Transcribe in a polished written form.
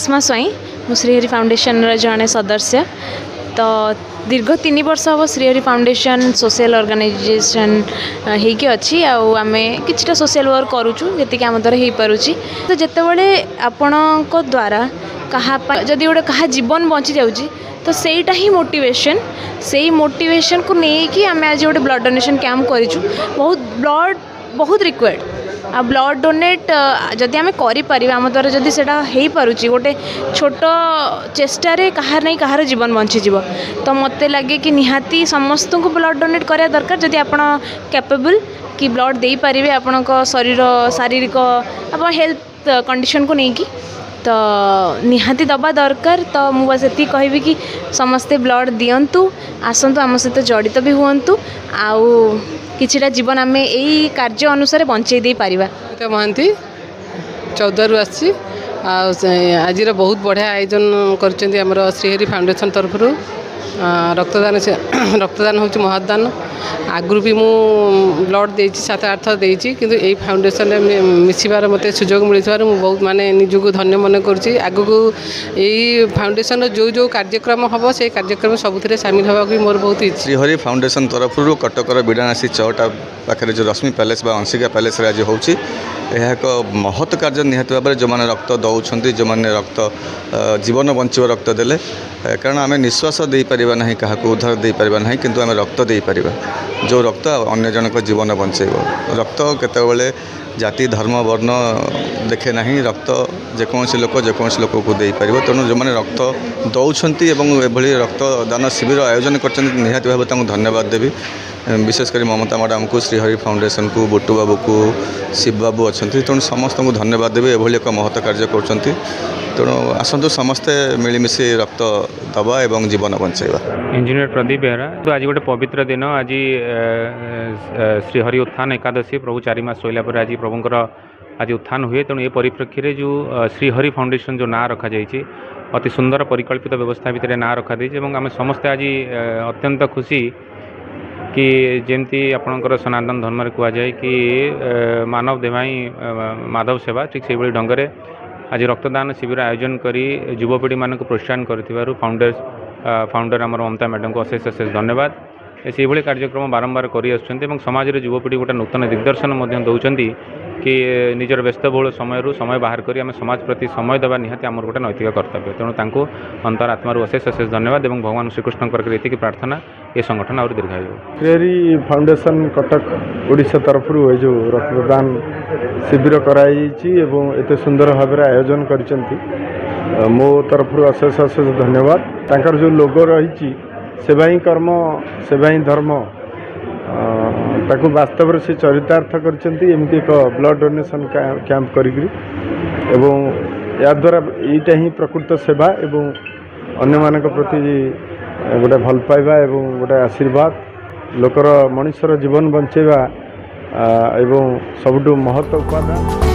अस्मा स्वाई मु श्रीहरि फाउंडेशन जड़े सदस्य। तो दीर्घ 3 वर्ष हम श्रीहरि फाउंडेशन सोशल ऑर्गेनाइजेशन होगी अच्छी आम कि सोशल वर्क करुचु जी आम द्वारा हो पारुची। तो जितेबाला आपण द्वारा कहा जदि गोटे कहा जीवन बची जाऊँगी तो सहीटा ही मोटिवेशन से मोटिवेशन को लेकिन आम आज गोटे ब्लड डोनेशन कैंप करूँ। बहुत ब्लड बहुत रिक्वायर्ड आ ब्लड डोनेट जदि आम कर आम द्वारा जदि से हो पारुची गोटे छोट चेष्टार कहार नहीं कहार जीवन बंचीज। तो मत लगे कि निहाती समस्त को ब्लड डोनेट करा दरकार जदि आप कैपेबल कि ब्लड दे पारे आपण शरीर शारीरिक आप हेल्थ कंडीशन को लेकिन तो निहाती दबा दरकार। तो मुझे बस ये कहबी कि समस्ते ब्लड दिंतु आसतु आम सहित जड़ित भी हूँ आउ किछिटा जीवन आम यही कार्य अनुसार बंचे दे पारिबा। महांती 14 रु आसी आज बहुत बढ़िया आयोजन कर श्रीहरि फाउंडेशन तरफ रक्तदान रक्तदान हूँ महदान। आगु भी मु ब्लड दे 7-8 थर देती कि यही फाउंडेशन मिसबार मत सुजोग मिलता मुझे बहुत माने निजक धन्य मन करुँची। आगू यही फाउंडेशन जो जो कार्यक्रम हम से कार्यक्रम सबुथ सामिल होगा भी मोर बहुत इच्छा। श्रीहरि फाउंडेशन तरफ कटकर बिड़ानासी चौटा पाखे जो रश्मि पैलेस अंशिका पैलेस आज हो एक महत् कार्य निहत भाव में जो मैंने रक्त दौरान जो मैंने रक्त जीवन बंचव रक्त देले कारण आम निश्वास दे पारिबा नहीं क्या उद्धार दे पारिबा नहीं किंतु आम रक्त दे पारिबा जो रक्त अन्य जनक जीवन बंचेब। रक्त केतबेले जाति धर्म वर्ण देखे ना रक्त जेकोसी लोक को दे पार। तेणु जो मैंने रक्त दौरान एभली रक्तदान शिविर आयोजन कर निहत भाव धन्यवाद देवी। विशेषकर ममता मैडम को श्रीहरि फाउंडेशन को बुट्टू बाबू को शिव बाबू अच्छा तेणु समस्त को धन्यवाद देवी एभली एक महत् कार्य कर। तेणु आसतु समस्ते मिलमिशि रक्त दबा एवं जीवन बंचाइबा। इंजीनियर प्रदीप बेहरा। तो आज गोटे पवित्र दिन आज श्रीहरि उत्थान एकादशी प्रभु 4 मास सोला पर आज प्रभुंर आज उत्थान हुए। तेणु ये परिप्रेक्षी जो श्रीहरि फाउंडेशन जो ना रखा जाइए अति सुंदर परिकल्पित व्यवस्था भितर ना रखा आम समस्ते आज अत्यंत खुशी कि जमती आपणकर सनातन धर्म कहुए कि मानव देवाई माधव सेवा ठीक से ढंग से आज रक्तदान शिविर आयोजन करी युवपीढ़ी मान प्रोत्साहन कर फाउंडर आम ममता मैडम को अशेष अशेष धन्यवाद। से भाई कार्यक्रम बारंबार कर समाज में युवपीढ़ी गोटे नूतन दिग्दर्शन दौरान कि निजर व्यस्तबहुल समय बाहर करी आम समाज प्रति समय देवा निहाती आमर गोटे नैतिक कर्तव्य। तेणु तांको अंतरात्मार अशेष अशेष धन्यवाद और भगवान श्रीकृष्ण ये प्रार्थना ये संगठन आहुरी दीर्घायु। श्रीहरि फाउंडेशन कटक ओडिशा तरफ जो रक्तदान शिविर कराई एत सुंदर भाव आयोजन कर मो तरफ अशेष अशेष धन्यवाद। तांकर जो लोगो रही सेवा ही कर्म सेवा ही धर्म ताकू वास्तव में से चरितार्थ करमती एक ब्लड डोनेशन कैंप करी या द्वारा यहीटा ही प्रकृत सेवा एवं अन्य मान प्रति गोटे भल पाइबा एवं गोटे आशीर्वाद लोकर मनुष्यर जीवन बंचेबा एवं सबुठ महत्व उपादान।